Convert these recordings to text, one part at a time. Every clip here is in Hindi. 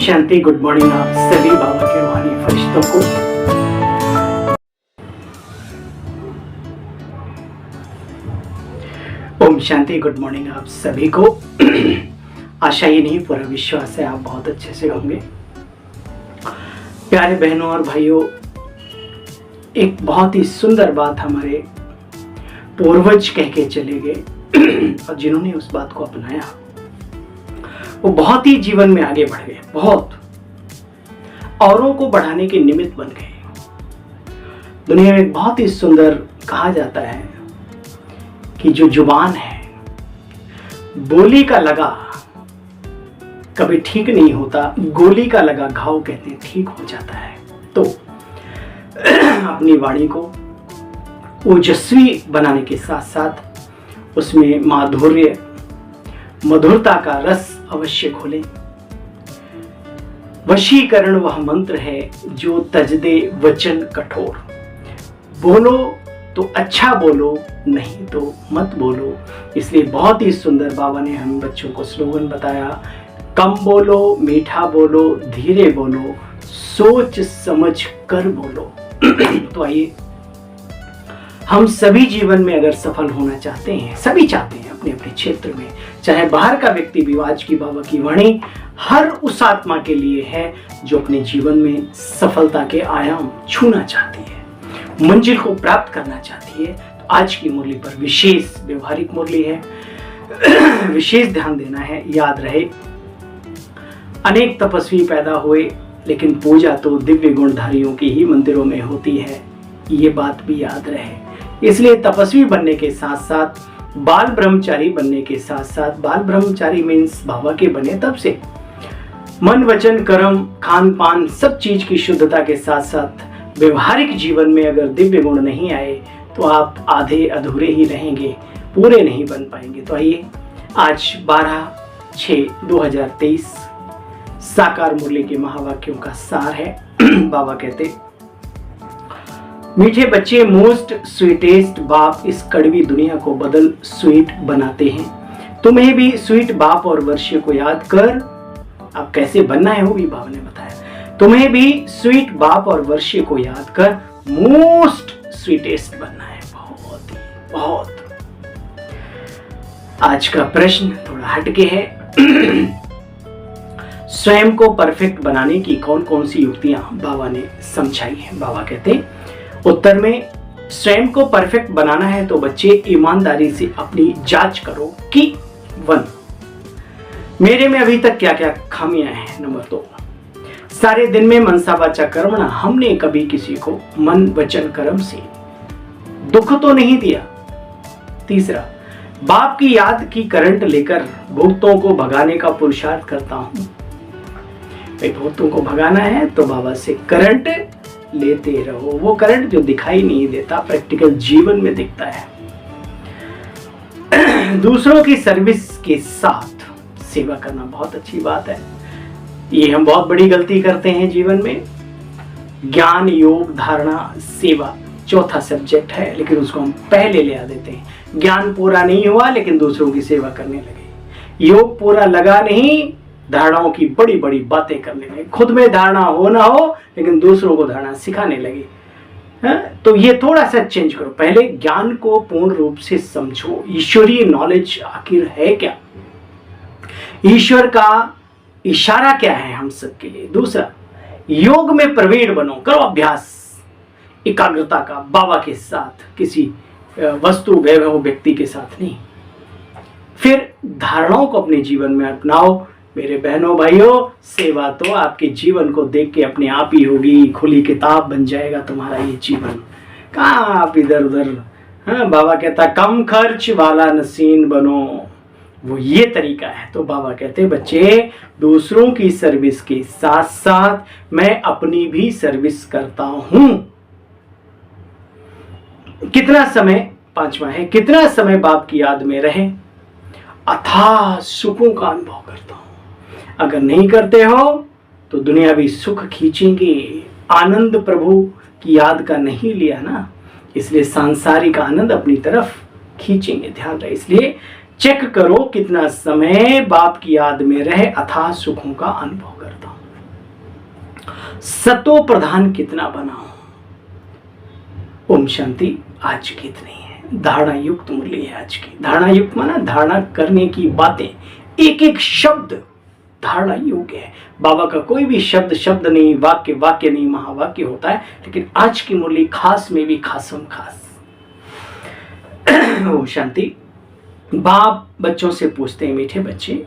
शांति। गुड मॉर्निंग आप सभी बाबा के रूहानी फरिश्तों को। ओम शांति। गुड मॉर्निंग आप सभी को। आशा ही नहीं पूरा विश्वास है आप बहुत अच्छे से होंगे। प्यारे बहनों और भाइयों, एक बहुत ही सुंदर बात हमारे पूर्वज कह के चले गए और जिन्होंने उस बात को अपनाया वो बहुत ही जीवन में आगे बढ़ गए, बहुत औरों को बढ़ाने के निमित्त बन गए। दुनिया में बहुत ही सुंदर कहा जाता है कि जो जुबान है, बोली का लगा कभी ठीक नहीं होता, गोली का लगा घाव कहते हैं ठीक हो जाता है। तो अपनी वाणी को ओजस्वी बनाने के साथ साथ उसमें माधुर्य, मधुरता का रस अवश्य घोलें। वशीकरण वह मंत्र है जो तज दे वचन कठोर। बोलो तो अच्छा बोलो, नहीं तो मत बोलो। इसलिए बहुत ही सुंदर बाबा ने हम बच्चों को स्लोगन बताया, कम बोलो, मीठा बोलो, धीरे बोलो, सोच समझ कर बोलो। तो आइए, हम सभी जीवन में अगर सफल होना चाहते हैं, सभी चाहते हैं अपने अपने क्षेत्र में, चाहे बाहर का व्यक्ति भी, आज की बाबा की वाणी हर उस आत्मा के लिए है जो अपने जीवन में सफलता के आयाम छूना चाहती है, मंजिल को प्राप्त करना चाहती है। तो आज की मुरली पर विशेष व्यवहारिक मुरली है, विशेष ध्यान देना है। याद रहे, अनेक तपस्वी पैदा हुए लेकिन पूजा तो दिव्य गुणधारियों की ही मंदिरों में होती है, ये बात भी याद रहे। इसलिए तपस्वी बनने के साथ साथ, बाल ब्रह्मचारी बनने के साथ साथ, बाल ब्रह्मचारी मीन्स बाबा के बने तब से, मन वचन कर्म खान पान सब चीज की शुद्धता के साथ साथ व्यवहारिक जीवन में अगर दिव्य गुण नहीं आए तो आप आधे अधूरे ही रहेंगे, पूरे नहीं बन पाएंगे। तो आइए, आज 12/6/2023 साकार मुरली के महावाक्यों का सार है। बाबा कहते, मीठे बच्चे मोस्ट स्वीटेस्ट बाप इस कड़वी दुनिया को बदल स्वीट बनाते हैं। तुम्हें भी स्वीट बाप और वर्षीय को याद कर, अब कैसे बनना है वो भी बाबा ने बताया। तुम्हें भी स्वीट बाप और वर्षीय को याद कर मोस्ट स्वीटेस्ट बनना है। बहुत ही बहुत। आज का प्रश्न थोड़ा हटके है। स्वयं को परफेक्ट बनाने की कौन कौन सी युक्तियां बाबा ने समझाई है। बाबा कहते, उत्तर में, स्वयं को परफेक्ट बनाना है तो बच्चे ईमानदारी से अपनी जांच करो कि 1, मेरे में अभी तक क्या क्या खामियां हैं। नंबर 2, सारे दिन में मनसा वाचा कर्मणा, हमने कभी किसी को मन वचन कर्म से दुख तो नहीं दिया। तीसरा, बाप की याद की करंट लेकर भूतों को भगाने का पुरुषार्थ करता हूं। भूतों को भगाना है तो बाबा से करंट लेते रहो। वो करंट जो दिखाई नहीं देता, प्रैक्टिकल जीवन में दिखता है। दूसरों की सर्विस के साथ सेवा करना बहुत अच्छी बात है। ये हम बहुत बड़ी गलती करते हैं जीवन में। ज्ञान, योग, धारणा, सेवा चौथा सब्जेक्ट है, लेकिन उसको हम पहले ले आ देते हैं। ज्ञान पूरा नहीं हुआ लेकिन दूसरों की सेवा करने लगे। योग पूरा लगा नहीं, धारणाओं की बड़ी बड़ी बातें करने लगे। खुद में धारणा हो ना हो लेकिन दूसरों को धारणा सिखाने लगे। तो ये थोड़ा सा चेंज करो। पहले ज्ञान को पूर्ण रूप से समझो। ईश्वरीय नॉलेज आखिर है क्या, ईश्वर का इशारा क्या है हम सबके लिए। दूसरा, योग में प्रवीण बनो, करो अभ्यास एकाग्रता का, बाबा के साथ, किसी वस्तु वैभव व्यक्ति के साथ नहीं। फिर धारणाओं को अपने जीवन में अपनाओ। मेरे बहनों भाइयों, सेवा तो आपके जीवन को देख के अपने आप ही होगी, खुली किताब बन जाएगा तुम्हारा ये जीवन। कहाँ आप इधर उधर। बाबा कहता कम खर्च वाला नसीन बनो, वो ये तरीका है। तो बाबा कहते, बच्चे दूसरों की सर्विस के साथ साथ मैं अपनी भी सर्विस करता हूं। कितना समय, 5वां है, कितना समय बाप की याद में रहे, अथाह सुखों का अनुभव करता हूं। अगर नहीं करते हो तो दुनियावी सुख खींचेंगे, आनंद प्रभु की याद का नहीं लिया ना, इसलिए सांसारिक आनंद अपनी तरफ खींचेंगे। ध्यान रहे, इसलिए चेक करो कितना समय बाप की याद में रहे, अथाह सुखों का अनुभव करता हूं। सतो प्रधान कितना बनाऊं। ओम शांति। आज की इतनी है। धारणा युक्त मुरली है आज की। धारणा युक्त माना धारणा करने की बातें, एक एक शब्द धारणा योग्य है। बाबा का कोई भी शब्द शब्द नहीं, वाक्य वाक्य नहीं, महावाक्य होता है। लेकिन आज की मुरली खास में भी खासम खास। ओम शांति। बाप बच्चों से पूछते हैं, मीठे बच्चे,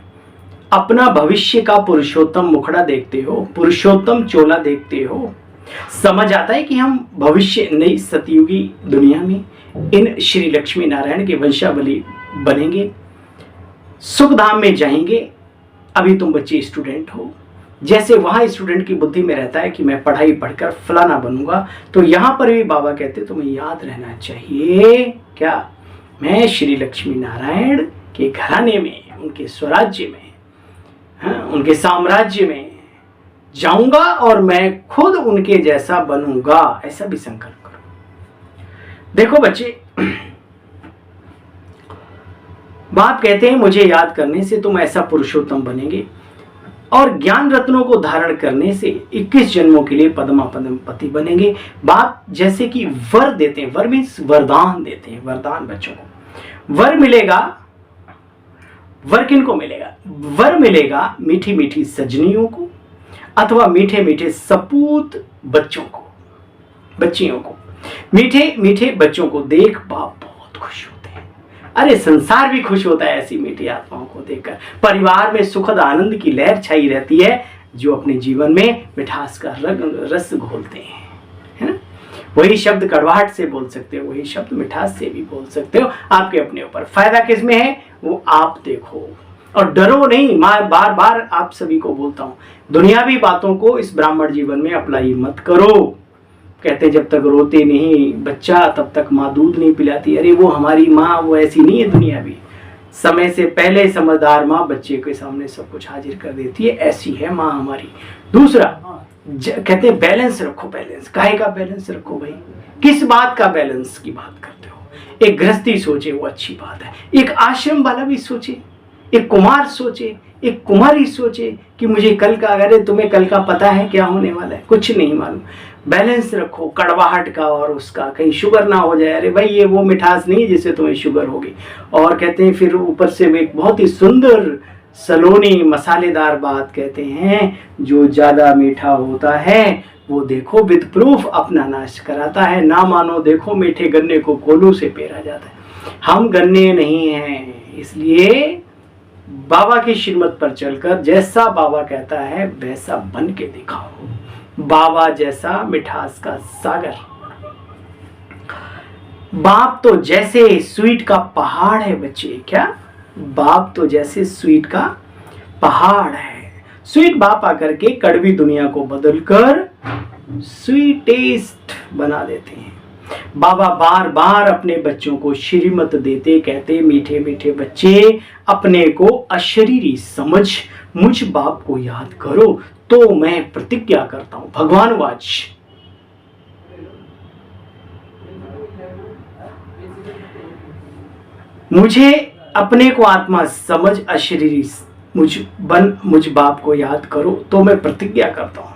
अपना भविष्य का पुरुषोत्तम मुखड़ा देखते हो, पुरुषोत्तम चोला देखते हो, समझ आता है कि हम भविष्य नई सतयुगी दुनिया में इन श्री लक्ष्मी नारायण के वंशावली बनेंगे, सुख धाम में जाएंगे। अभी तुम बच्चे स्टूडेंट हो, जैसे वहां स्टूडेंट की बुद्धि में रहता है कि मैं पढ़ाई पढ़कर फलाना बनूंगा, तो यहां पर भी बाबा कहते तुम्हें याद रहना चाहिए क्या, मैं श्री लक्ष्मी नारायण के घराने में, उनके स्वराज्य में, उनके साम्राज्य में जाऊंगा और मैं खुद उनके जैसा बनूंगा। ऐसा भी संकल्प करो। देखो बच्चे, बाप कहते हैं मुझे याद करने से तुम ऐसा पुरुषोत्तम बनेंगे और ज्ञान रत्नों को धारण करने से 21 जन्मों के लिए पद्मा पद्म पति बनेंगे। बाप जैसे कि वर देते हैं, वर मीन्स वरदान देते हैं, वरदान बच्चों को। वर मिलेगा, वर किनको मिलेगा? वर मिलेगा मीठी मीठी सजनियों को अथवा मीठे मीठे सपूत बच्चों को, बच्चियों को। मीठे मीठे बच्चों को देख बाप बहुत खुश होते हैं। अरे संसार भी खुश होता है ऐसी मीठी आत्माओं को देखकर। परिवार में सुखद आनंद की लहर छाई रहती है, जो अपने जीवन में मिठास का रस घोलते हैं, है ना। वही शब्द कड़वाहट से बोल सकते हो, वही शब्द मिठास से भी बोल सकते हो। आपके अपने ऊपर। फायदा किसमें है वो आप देखो और डरो नहीं। मैं बार बार आप सभी को बोलता हूं, दुनियावी बातों को इस ब्राह्मण जीवन में अप्लाई मत करो। कहते हैं जब तक रोते नहीं बच्चा तब तक माँ दूध नहीं पिलाती। अरे वो हमारी माँ वो ऐसी नहीं है दुनियावी। समय से पहले समझदार माँ बच्चे के सामने सब कुछ हाजिर कर देती है, ऐसी है माँ हमारी। दूसरा कहते हैं बैलेंस रखो। बैलेंस काहे का बैलेंस रखो भाई? किस बात का बैलेंस की बात करते हो? एक गृहस्थी सोचे वो अच्छी बात है, एक आश्रम वाला भी सोचे, एक कुमार सोचे, एक कुमारी सोचे कि मुझे कल का, अगर तुम्हें कल का पता है क्या होने वाला है? कुछ नहीं मालूम। बैलेंस रखो कड़वाहट का और उसका, कहीं शुगर ना हो जाए। अरे भाई ये वो मिठास नहीं जिससे तुम्हें शुगर होगी। और कहते हैं फिर ऊपर से एक बहुत ही सुंदर सलोनी मसालेदार बात कहते हैं, जो ज्यादा मीठा होता है वो देखो विद प्रूफ अपना नाश कराता है। ना मानो देखो मीठे गन्ने को कोलू से पेरा जाता है। हम गन्ने नहीं हैं, इसलिए बाबा की श्रीमत पर चलकर जैसा बाबा कहता है वैसा बन के दिखाओ। बाबा जैसा मिठास का सागर। बाप तो जैसे स्वीट का पहाड़ है बच्चे। क्या? बाप तो जैसे स्वीट का पहाड़ है। स्वीट बाप आकर के कड़वी दुनिया को बदलकर स्वीटेस्ट बना देते हैं। बाबा बार बार अपने बच्चों को श्रीमत देते, कहते मीठे मीठे बच्चे अपने को अशरीरी समझ मुझ बाप को याद करो तो मैं प्रतिज्ञा करता हूं। भगवान वाच मुझे अपने को आत्मा समझ अशरीरी मुझ बाप को याद करो तो मैं प्रतिज्ञा करता हूं,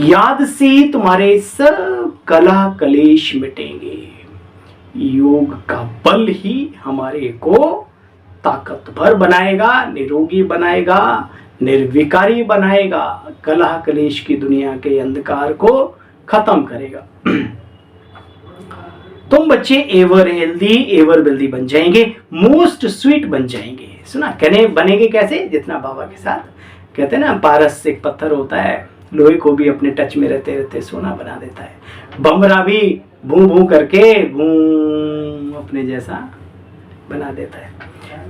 याद से ही तुम्हारे सब कलह कलेश मिटेंगे। योग का बल ही हमारे को ताकतवर बनाएगा, निरोगी बनाएगा, निर्विकारी बनाएगा, कलह कलेश की दुनिया के अंधकार को खत्म करेगा। तुम बच्चे एवर हेल्दी एवर वेल्दी बन जाएंगे, मोस्ट स्वीट बन जाएंगे। सुना कहने बनेंगे कैसे? जितना बाबा के साथ कहते हैं ना, पारस एक पत्थर होता है, लोहे को भी अपने टच में रहते रहते सोना बना देता है। बमरा भी भू भू करके भू अपने जैसा बना देता है।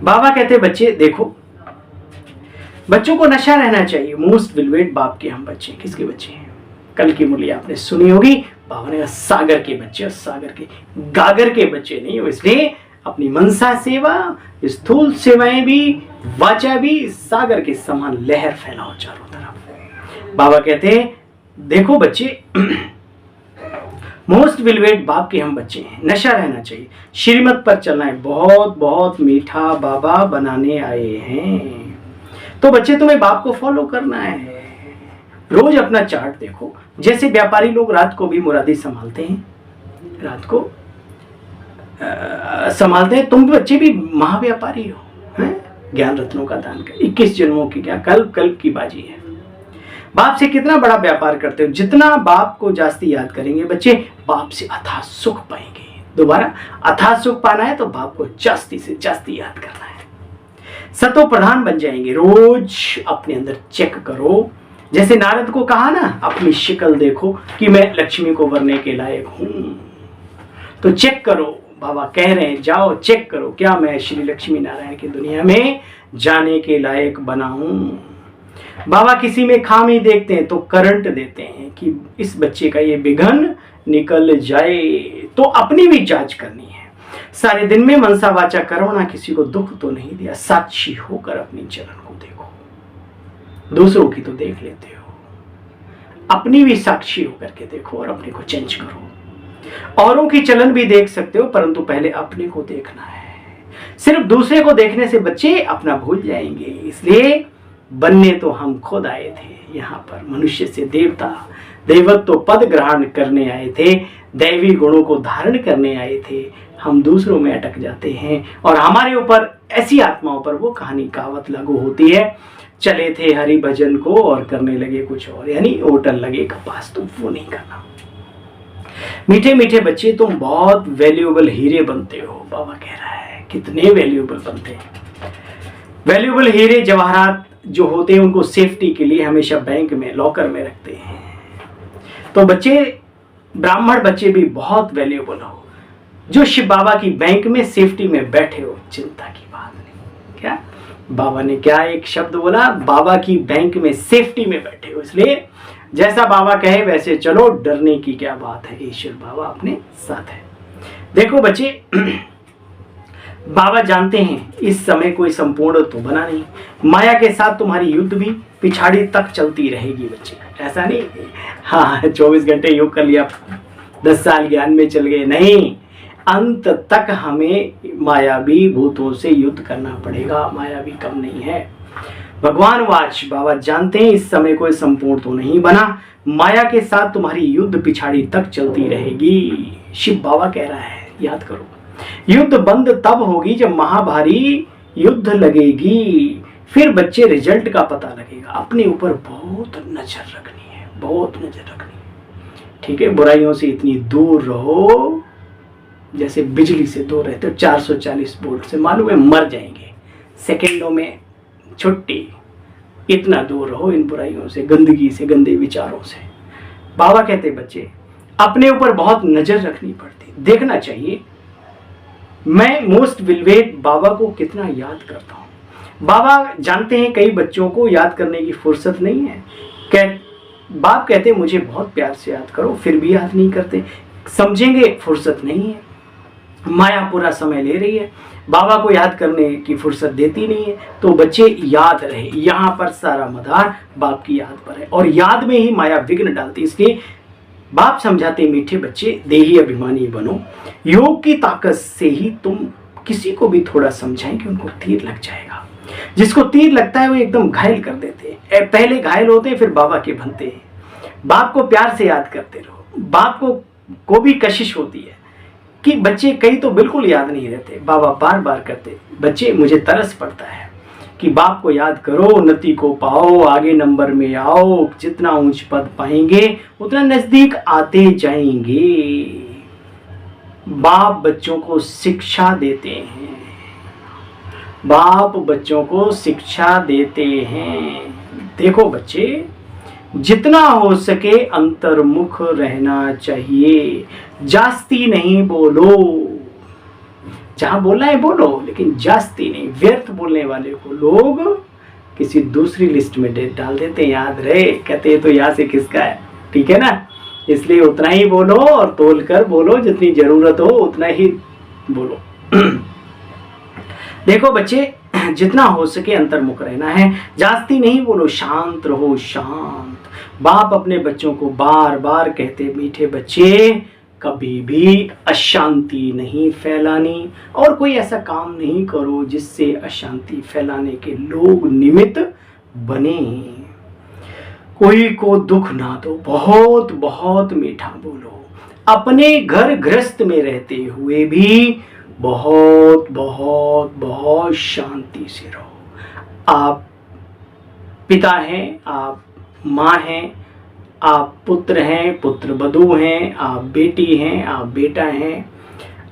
बाबा कहते बच्चे देखो, बच्चों को नशा रहना चाहिए। मोस्ट विलवेट बाप के हम बच्चे। किसके बच्चे हैं? कल की मुरली आपने सुनी होगी, बाबा ने सागर के बच्चे, सागर के गागर के बच्चे नहीं हो। इसलिए अपनी मनसा सेवा, स्थूल सेवाएं भी, वाचा भी सागर के समान लहर फैलाओ चारों तरफ। बाबा कहते हैं देखो बच्चे, मोस्ट विलवेट बाप के हम बच्चे हैं। नशा रहना चाहिए, श्रीमत पर चलना है। बहुत बहुत मीठा बाबा बनाने आए हैं। तो बच्चे तुम्हें बाप को फॉलो करना है, रोज अपना चार्ट देखो। जैसे व्यापारी लोग रात को भी मुरादी संभालते हैं, रात को संभालते हैं, तुम बच्चे भी महाव्यापारी हो, हैं? ज्ञान रत्नों का दान कर, 21 जन्मों की क्या कल्प की बाजी है। बाप से कितना बड़ा व्यापार करते हो, जितना बाप को जास्ती याद करेंगे बच्चे, बाप से अथाह सुख पाएंगे। दोबारा अथाह सुख पाना है तो बाप को जास्ती से जास्ती याद करना है, सतो प्रधान बन जाएंगे। रोज अपने अंदर चेक करो, जैसे नारद को कहा ना, अपनी शक्ल देखो कि मैं लक्ष्मी को वरने के लायक हूं, तो चेक करो। बाबा कह रहे हैं जाओ चेक करो, क्या मैं श्री लक्ष्मी नारायण की दुनिया में जाने के लायक बना हूं। बाबा किसी में खामी देखते हैं तो करंट देते हैं कि इस बच्चे का ये विघन निकल जाए, तो अपनी भी जांच करनी है। सारे दिन में मनसा वाचा कर्मणा किसी को दुख तो नहीं दिया, साक्षी होकर अपनी चरण को देखो। दूसरों की तो देख लेते हो, अपनी भी साक्षी होकर के देखो और अपने को चेंज करो। औरों की चलन भी देख सकते हो, परंतु पहले अपने को देखना है। सिर्फ दूसरे को देखने से बच्चे अपना भूल जाएंगे। इसलिए बनने तो हम खुद आए थे यहाँ पर, मनुष्य से देवता, देवत्व पद ग्रहण करने आए थे, दैवी गुणों को धारण करने आए थे। हम दूसरों में अटक जाते हैं और हमारे ऊपर, ऐसी आत्माओं पर वो कहानी कहावत लागू होती है, चले थे हरि भजन को और करने लगे कुछ और, यानी होटल लगे कपास, तो वो नहीं करना। मीठे मीठे बच्चे, तुम बहुत वैल्यूएबल हीरे बनते हो। बाबा कह रहा है कितने वैल्यूएबल बनते हैं। वैल्यूएबल हीरे जवाहरात जो होते हैं उनको सेफ्टी के लिए हमेशा बैंक में लॉकर में रखते हैं। तो बच्चे, ब्राह्मण बच्चे भी बहुत वैल्यूएबल हो, जो शिव बाबा की बैंक में सेफ्टी में बैठे हो, चिंता की बात नहीं। क्या बाबा ने क्या एक शब्द बोला, बाबा की बैंक में सेफ्टी में बैठे हो, इसलिए जैसा बाबा कहे वैसे चलो, डरने की क्या बात है, ईश्वर बाबा अपने साथ है। देखो बच्चे, बाबा जानते हैं इस समय कोई संपूर्ण तो बना नहीं, माया के साथ तुम्हारी युद्ध भी पिछाड़ी तक चलती रहेगी बच्चे। ऐसा नहीं हाँ 24 घंटे योग कर लिया, 10 साल ज्ञान में चल गए, नहीं, अंत तक हमें मायावी भूतों से युद्ध करना पड़ेगा। माया भी कम नहीं है। भगवान वाच, बाबा जानते हैं इस समय कोई संपूर्ण तो नहीं बना, माया के साथ तुम्हारी युद्ध पिछाड़ी तक चलती रहेगी। शिव बाबा कह रहा है, याद करो, युद्ध बंद तब होगी जब महाभारी युद्ध लगेगी, फिर बच्चे रिजल्ट का पता लगेगा। अपने ऊपर बहुत नजर रखनी है, बहुत नजर रखनी है, ठीक है। बुराइयों से इतनी दूर रहो जैसे बिजली से दूर रहते हो 440 वोल्ट से, मालूम है मर जाएंगे, सेकेंडों में छुट्टी। इतना दूर रहो इन बुराइयों से, गंदगी से, गंदे विचारों से। बाबा कहते बच्चे अपने ऊपर बहुत नजर रखनी पड़ती, देखना चाहिए। मैं मोस्ट विलवेट बाबा को कितना याद करता हूँ। बाबा जानते हैं कई बच्चों को याद करने की फुर्सत नहीं है। बाप कहते मुझे बहुत प्यार से याद करो, फिर भी याद नहीं करते, समझेंगे फुर्सत नहीं है। माया पूरा समय ले रही है, बाबा को याद करने की फुर्सत देती नहीं है। तो बच्चे याद रहे, यहाँ पर सारा मदार बाप की याद पर है, और याद में ही माया विघ्न डालती। इसलिए बाप समझाते मीठे बच्चे, देही अभिमानी बनो। योग की ताकत से ही तुम किसी को भी थोड़ा समझाएंगे, उनको तीर लग जाएगा। जिसको तीर लगता है वो एकदम घायल कर देते हैं, पहले घायल होते हैं फिर बाबा के बनते हैं। बाप को प्यार से याद करते रहो। बाप को भी कशिश होती है कि बच्चे कई तो बिल्कुल याद नहीं रहते, बाबा बार बार करते। बच्चे, मुझे तरस पड़ता है कि बाप को याद करो, उन्नति को पाओ, आगे नंबर में आओ, जितना ऊंच पद पाएंगे उतना नजदीक आते जाएंगे। बाप बच्चों को शिक्षा देते हैं, बाप बच्चों को शिक्षा देते हैं। देखो बच्चे, जितना हो सके अंतर्मुख रहना चाहिए, जास्ती नहीं बोलो। जहां बोलना है बोलो, लेकिन जास्ती नहीं। व्यर्थ बोलने वाले को लोग किसी दूसरी लिस्ट में डाल देते हैं, याद रहे, कहते हैं तो यहाँ से किसका है, ठीक है ना। इसलिए उतना ही बोलो और तोल कर बोलो, जितनी जरूरत हो उतना ही बोलो। देखो बच्चे, जितना हो सके अंतर्मुख रहना है, जास्ती नहीं बोलो, शांत रहो, शांत। बाप अपने बच्चों को बार बार कहते, मीठे बच्चे कभी भी अशांति नहीं फैलानी, और कोई ऐसा काम नहीं करो जिससे अशांति फैलाने के लोग निमित्त बने। कोई को दुख ना दो, बहुत बहुत मीठा बोलो। अपने घर गृहस्थ में रहते हुए भी बहुत बहुत बहुत शांति से रहो। आप पिता हैं, आप माँ हैं, आप पुत्र हैं, पुत्र वधू हैं, आप बेटी हैं, आप बेटा हैं।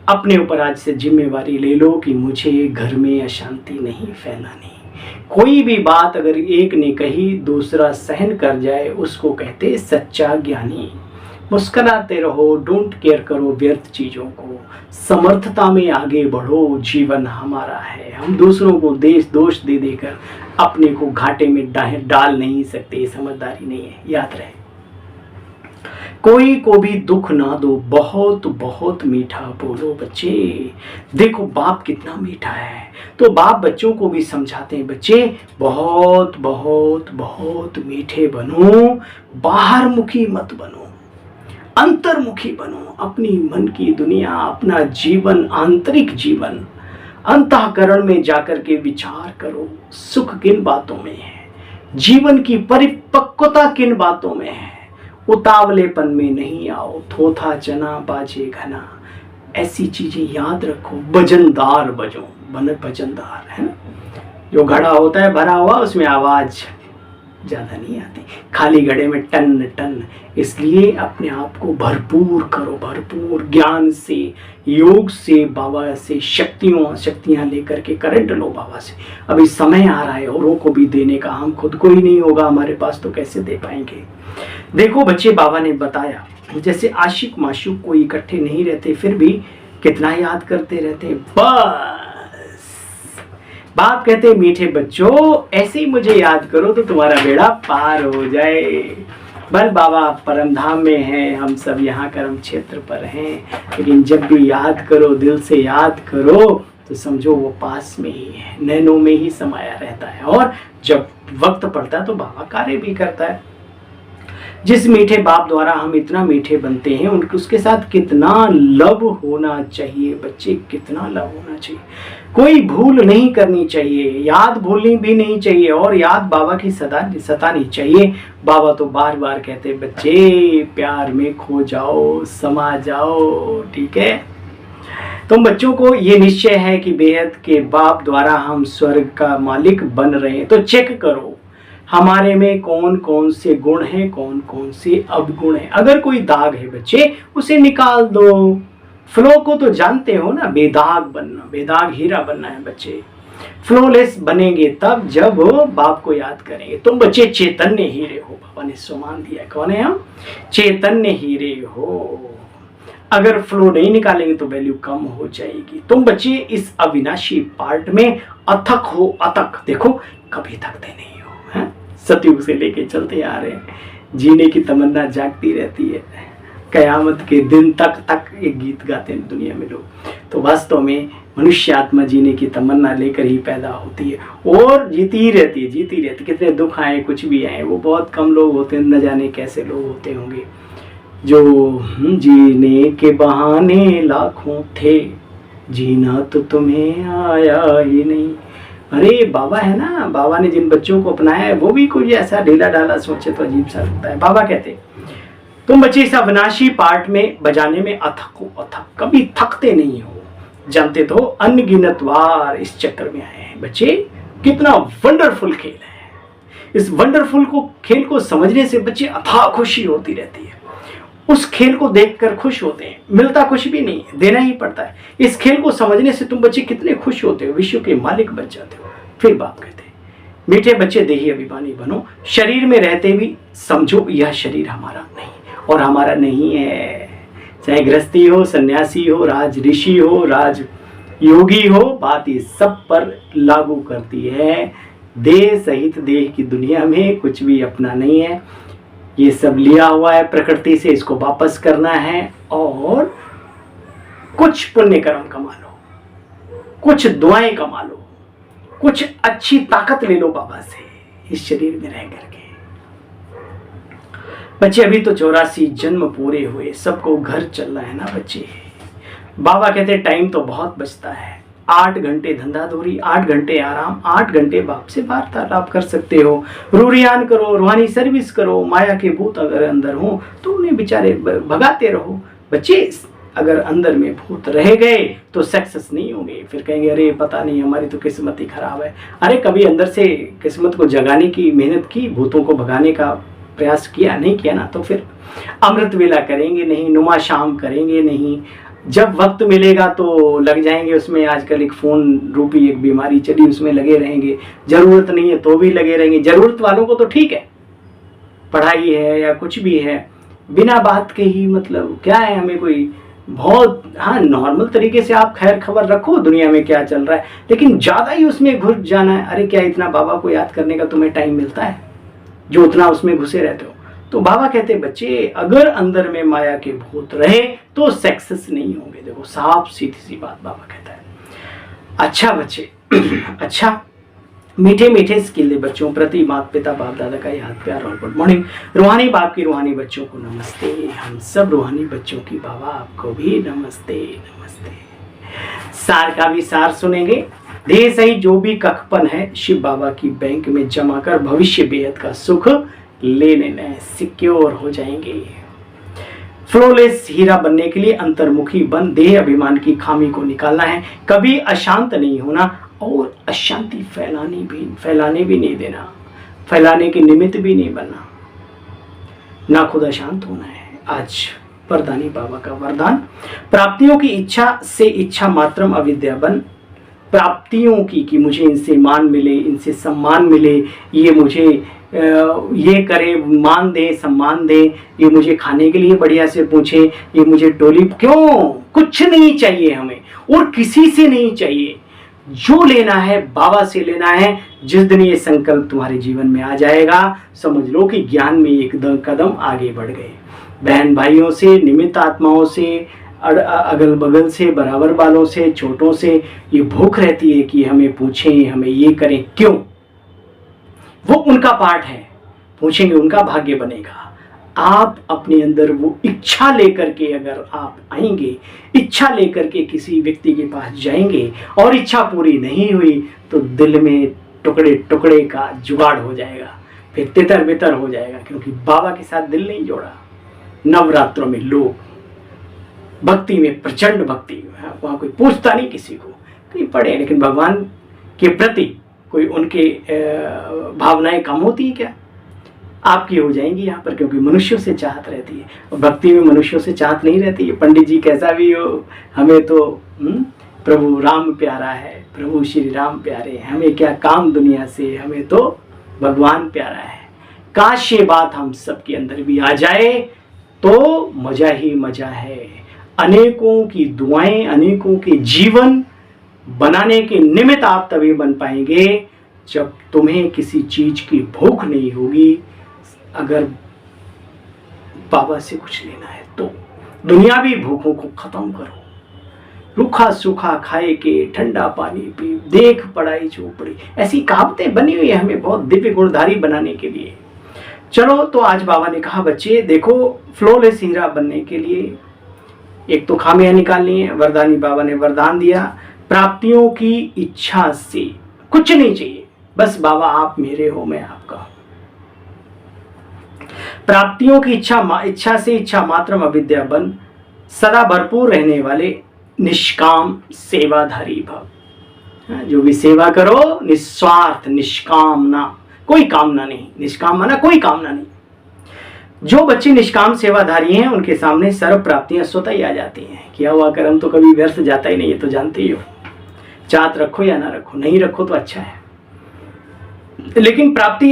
अपने ऊपर आज से जिम्मेवारी ले लो कि मुझे घर में अशांति नहीं फैलानी। कोई भी बात अगर एक ने कही दूसरा सहन कर जाए उसको कहते सच्चा ज्ञानी। मुस्कुराते रहो, डोंट केयर करो व्यर्थ चीज़ों को, समर्थता में आगे बढ़ो। जीवन हमारा है, हम दूसरों को दोष दे देकर अपने को घाटे में डाल नहीं सकते, समझदारी नहीं है, याद रहे। कोई को भी दुख ना दो, बहुत बहुत मीठा बोलो बच्चे। देखो बाप कितना मीठा है, तो बाप बच्चों को भी समझाते हैं, बच्चे बहुत बहुत बहुत मीठे बनो, बाहर मुखी मत बनो, अंतर्मुखी बनो। अपनी मन की दुनिया, अपना जीवन, आंतरिक जीवन, अंतःकरण में जाकर के विचार करो। सुख किन बातों में है, जीवन की परिपक्वता किन बातों में है। उतावलेपन में नहीं आओ, थोथा चना बाजे घना, ऐसी चीजें याद रखो। वजनदार बजो, वजनदार है ना, जो घड़ा होता है भरा हुआ उसमें आवाज ज्यादा नहीं आती, खाली घड़े में टन टन। इसलिए अपने आप को भरपूर करो, भरपूर ज्ञान से, योग से, बाबा से शक्तियां लेकर के करंट लो बाबा से। अभी समय आ रहा है औरों को भी देने का, हम खुद को ही नहीं होगा हमारे पास तो कैसे दे पाएंगे। देखो बच्चे, बाबा ने बताया जैसे आशिक माशूक कोई इकट्ठे नहीं रहते फिर भी कितना याद करते रहते हैं। बस बाप कहते मीठे बच्चों ऐसे ही मुझे याद करो तो तुम्हारा बेड़ा पार हो जाए। बल बाबा परम धाम में है, हम सब यहाँ कर्म क्षेत्र पर हैं, लेकिन जब भी याद करो, दिल से याद करो तो समझो वो पास में ही है, नैनों में ही समाया रहता है। और जब वक्त पड़ता है तो बाबा कार्य भी करता है। जिस मीठे बाप द्वारा हम इतना मीठे बनते हैं उसके साथ कितना लव होना चाहिए बच्चे, कितना लव होना चाहिए। कोई भूल नहीं करनी चाहिए, याद भूलनी भी नहीं चाहिए, और याद बाबा की सतानी चाहिए। बाबा तो बार बार कहते बच्चे प्यार में खो जाओ, समा जाओ, ठीक है। तुम बच्चों को ये निश्चय है कि बेहद के बाप द्वारा हम स्वर्ग का मालिक बन रहे हैं, तो चेक करो हमारे में कौन कौन से गुण हैं, कौन कौन से अवगुण हैं। अगर कोई दाग है बच्चे उसे निकाल दो। फ्लो को तो जानते हो ना, बेदाग बनना, बेदाग हीरा बनना है बच्चे। फ्लोलेस बनेंगे तब जब बाप को याद करेंगे। तुम बच्चे चैतन्य हीरे हो, बाबा ने सम्मान दिया। कौन है हम? चैतन्य हीरे हो। अगर फ्लो नहीं निकालेंगे तो वैल्यू कम हो जाएगी। तुम बच्चे इस अविनाशी पार्ट में अथक हो, अतक। देखो कभी थकते नहीं हो, है? सतयुग से लेके चलते आ रहे हैं, जीने की तमन्ना जागती रहती है। कयामत के दिन तक एक गीत गाते हैं दुनिया में लोग। तो वास्तव में मनुष्य आत्मा जीने की तमन्ना लेकर ही पैदा होती है और जीती ही रहती है। कितने दुख आए, कुछ भी आए, वो बहुत कम लोग होते हैं, न जाने कैसे लोग होते होंगे जो जीने के बहाने लाखों थे, जीना तो तुम्हें आया ही नहीं। अरे बाबा है ना, बाबा ने जिन बच्चों को अपनाया है वो भी कोई ऐसा ढीला ढाला सोचे तो अजीब सा लगता है। बाबा कहते तुम बच्चे इस अविनाशी पार्ट में बजाने में अथक हो, अथक, कभी थकते नहीं हो। जानते तो अनगिनत बार इस चक्कर में आए हैं बच्चे। कितना वंडरफुल खेल है। इस वंडरफुल खेल को समझने से बच्चे अथाह खुशी होती रहती है। उस खेल को देखकर खुश होते हैं, मिलता कुछ भी नहीं है, देना ही पड़ता है। इस खेल को समझने से तुम बच्चे कितने खुश होते हो, विश्व के मालिक बन जाते हो। फिर बाप कहते हैं मीठे बच्चे देही अभिमानी बनो, शरीर में रहते भी समझो यह शरीर हमारा नहीं और हमारा नहीं है। चाहे गृहस्थी हो, सन्यासी हो, राज ऋषि हो, राज योगी हो, बात ये सब पर लागू करती है। देह सहित देह की दुनिया में कुछ भी अपना नहीं है, ये सब लिया हुआ है प्रकृति से, इसको वापस करना है। और कुछ पुण्य कर्म कमा लो, कुछ दुआएं कमा लो, कुछ अच्छी ताकत ले लो बाबा से इस शरीर में रह करके। बच्चे अभी तो 84 जन्म पूरे हुए, सबको घर चलना है ना बच्चे। बाबा कहते टाइम तो बहुत बचता है, 8 घंटे धंधाधोरी, 8 घंटे आराम, 8 घंटे बाप से वार्तालाप कर सकते हो। रूरियान करो, रूहानी सर्विस करो। माया के भूत अगर अंदर हो तो उन्हें बेचारे भगाते रहो। बच्चे अगर अंदर में भूत रह गए तो सक्सेस नहीं होंगे। फिर कहेंगे अरे पता नहीं हमारी तो किस्मत ही खराब है। अरे कभी अंदर से किस्मत को जगाने की मेहनत की, भूतों को भगाने का प्रयास किया? नहीं किया ना, तो फिर अमृत वेला करेंगे नहीं, नुमा शाम करेंगे नहीं। जब वक्त मिलेगा तो लग जाएंगे उसमें। आजकल एक फ़ोन रूपी एक बीमारी चली, उसमें लगे रहेंगे। ज़रूरत नहीं है तो भी लगे रहेंगे। ज़रूरत वालों को तो ठीक है, पढ़ाई है या कुछ भी है, बिना बात के ही मतलब क्या है, हमें कोई बहुत हाँ नॉर्मल तरीके से आप खैर खबर रखो दुनिया में क्या चल रहा है, लेकिन ज़्यादा ही उसमें घुस जाना है। अरे क्या इतना बाबा को याद करने का तुम्हें टाइम मिलता है जो उतना उसमें घुसे रहते हो? तो बाबा कहते हैं बच्चे अगर अंदर में माया के भूत रहे तो सक्सेस नहीं होंगे। देखो साफ सीधी सी बात बाबा कहता है। अच्छा बच्चे अच्छा मीठे मीठे स्किल बच्चों प्रति माता पिता बाप दादा का याद प्यार और गुड मॉर्निंग। रूहानी बाप की रूहानी बच्चों को नमस्ते। हम सब रूहानी बच्चों की बाबा आपको भी नमस्ते नमस्ते। सार का भी सार सुनेंगे। देह सही जो भी कखपन है शिव बाबा की बैंक में जमा कर भविष्य बेहद का सुख लेने में सिक्योर हो जाएंगे। फ्लोलेस हीरा बनने के लिए अंतर्मुखी बन देह अभिमान की खामी को निकालना है। कभी अशांत नहीं होना और अशांति फैलाने भी नहीं देना, फैलाने के निमित्त भी नहीं बनना, ना खुद अशांत होना है। आज वरदानी बाबा का वरदान, प्राप्तियों की इच्छा से इच्छा मात्रम अविद्या बन। प्राप्तियों की कि मुझे इनसे मान मिले, इनसे सम्मान मिले, ये मुझे ये करे, मान दे, सम्मान दे, ये मुझे खाने के लिए बढ़िया से पूछे, ये मुझे टोली, क्यों? कुछ नहीं चाहिए हमें और किसी से नहीं चाहिए। जो लेना है बाबा से लेना है। जिस दिन ये संकल्प तुम्हारे जीवन में आ जाएगा समझ लो कि ज्ञान में एक कदम आगे बढ़ गए। बहन भाइयों से, निमित्त आत्माओं से, अगल बगल से, बराबर वालों से, छोटों से ये भूख रहती है कि हमें पूछें, हमें ये करें। क्यों? वो उनका पार्ट है, पूछेंगे उनका भाग्य बनेगा। आप अपने अंदर वो इच्छा लेकर के अगर आप आएंगे, इच्छा लेकर के किसी व्यक्ति के पास जाएंगे और इच्छा पूरी नहीं हुई तो दिल में टुकड़े टुकड़े का जुगाड़ हो जाएगा, फिर तितर बितर हो जाएगा, क्योंकि बाबा के साथ दिल नहीं जोड़ा। नवरात्रों में लोग भक्ति में प्रचंड भक्ति, वहाँ कोई पूछता नहीं किसी को, कहीं पढ़े, लेकिन भगवान के प्रति कोई उनके भावनाएं कम होती है क्या? आपकी हो जाएंगी यहाँ पर, क्योंकि मनुष्यों से चाहत रहती है और भक्ति में मनुष्यों से चाहत नहीं रहती है। पंडित जी कैसा भी हो, हमें तो प्रभु राम प्यारा है, प्रभु श्री राम प्यारे, हमें क्या काम दुनिया से, हमें तो भगवान प्यारा है। काश ये बात हम सबके अंदर भी आ जाए तो मजा ही मजा है। अनेकों की दुआएं, अनेकों के जीवन बनाने के निमित्त आप तभी बन पाएंगे जब तुम्हें किसी चीज की भूख नहीं होगी। अगर बाबा से कुछ लेना है तो दुनियावी भूखों को खत्म करो। रूखा सूखा खाए के, ठंडा पानी पी, देख पढ़ाई झोपड़ी, ऐसी कहावतें बनी हुई है हमें बहुत दिव्य गुणधारी बनाने के लिए। चलो तो आज बाबा ने कहा बच्चे देखो, फ्लोलेस हीरा बनने के लिए एक तो खामियां निकालनी है। वरदानी बाबा ने वरदान दिया, प्राप्तियों की इच्छा से कुछ नहीं चाहिए, बस बाबा आप मेरे हो, मैं आपका। प्राप्तियों की इच्छा से इच्छा मात्रम अविद्या बन, सदा भरपूर रहने वाले निष्काम सेवाधारी भव। जो भी सेवा करो निस्वार्थ, निष्कामना, कोई कामना नहीं। निष्काम माना कोई कामना नहीं। जो बच्चे निष्काम सेवाधारी हैं उनके सामने सर्व प्राप्तियां स्वतः ही आ जाती हैं। किया हुआ कर्म तो कभी व्यर्थ जाता ही नहीं, ये तो जानते ही हो। चाहत रखो या ना रखो, नहीं रखो तो अच्छा है, लेकिन प्राप्ति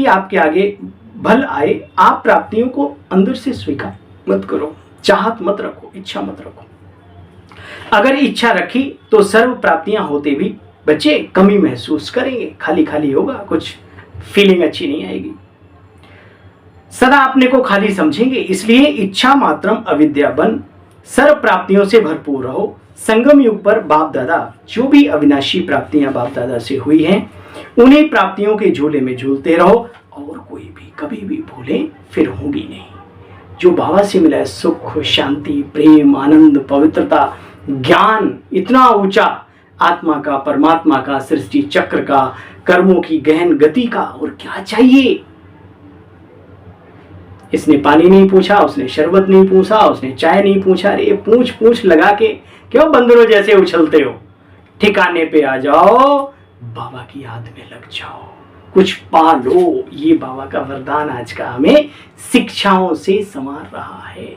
आपके आगे भल आए, आप प्राप्तियों को अंदर से स्वीकार मत करो, चाहत मत रखो, इच्छा मत रखो। अगर इच्छा रखी तो सर्व प्राप्तियां होते भी बच्चे कमी महसूस करेंगे, खाली खाली होगा, कुछ फीलिंग अच्छी नहीं आएगी, सदा अपने को खाली समझेंगे। इसलिए इच्छा मात्रम अविद्या बन, सर्व प्राप्तियों से भरपूर रहो। संगम युग पर बाप दादा जो भी अविनाशी प्राप्तियां बाप दादा से हुई हैं उन्हीं प्राप्तियों के झूले में झूलते रहो और कोई भी कभी भी भूले फिर होगी नहीं। जो बाबा से मिला है सुख, शांति, प्रेम, आनंद, पवित्रता, ज्ञान इतना ऊंचा आत्मा का, परमात्मा का, सृष्टि चक्र का, कर्मों की गहन गति का, और क्या चाहिए। इसने पानी नहीं पूछा, उसने शरबत नहीं पूछा, उसने चाय नहीं पूछा। अरे पूछ पूछ लगा के क्यों बंदरों जैसे उछलते हो? ठिकाने पे आ जाओ, बाबा की याद में लग जाओ, कुछ पा लो। ये बाबा का वरदान आज का हमें शिक्षाओं से संवार रहा है।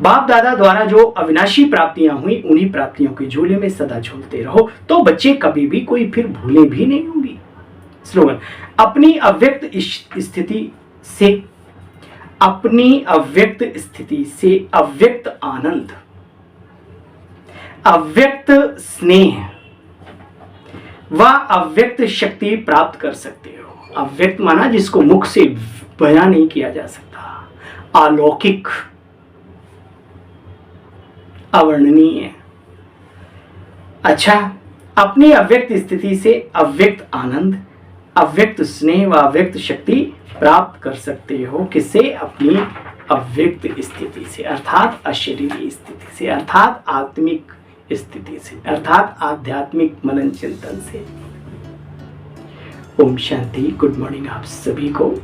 बाप दादा द्वारा जो अविनाशी प्राप्तियां हुई, उन्हीं प्राप्तियों के झूले में सदा झूलते रहो, तो बच्चे कभी भी कोई फिर भूले भी नहीं होंगी। स्लोगन, अपनी अव्यक्त स्थिति से अव्यक्त आनंद, अव्यक्त स्नेह व अव्यक्त शक्ति प्राप्त कर सकते हो। अव्यक्त माना जिसको मुख से बयान नहीं किया जा सकता, अलौकिक, अवर्णनीय। अच्छा, अपनी अव्यक्त स्थिति से अव्यक्त आनंद, अव्यक्त स्नेह व अव्यक्त शक्ति प्राप्त कर सकते हो। किससे? अपनी अव्यक्त स्थिति से, अर्थात अशरीरी स्थिति से, अर्थात आत्मिक स्थिति से, अर्थात आध्यात्मिक मनन चिंतन से। ओम शांति। गुड मॉर्निंग आप सभी को।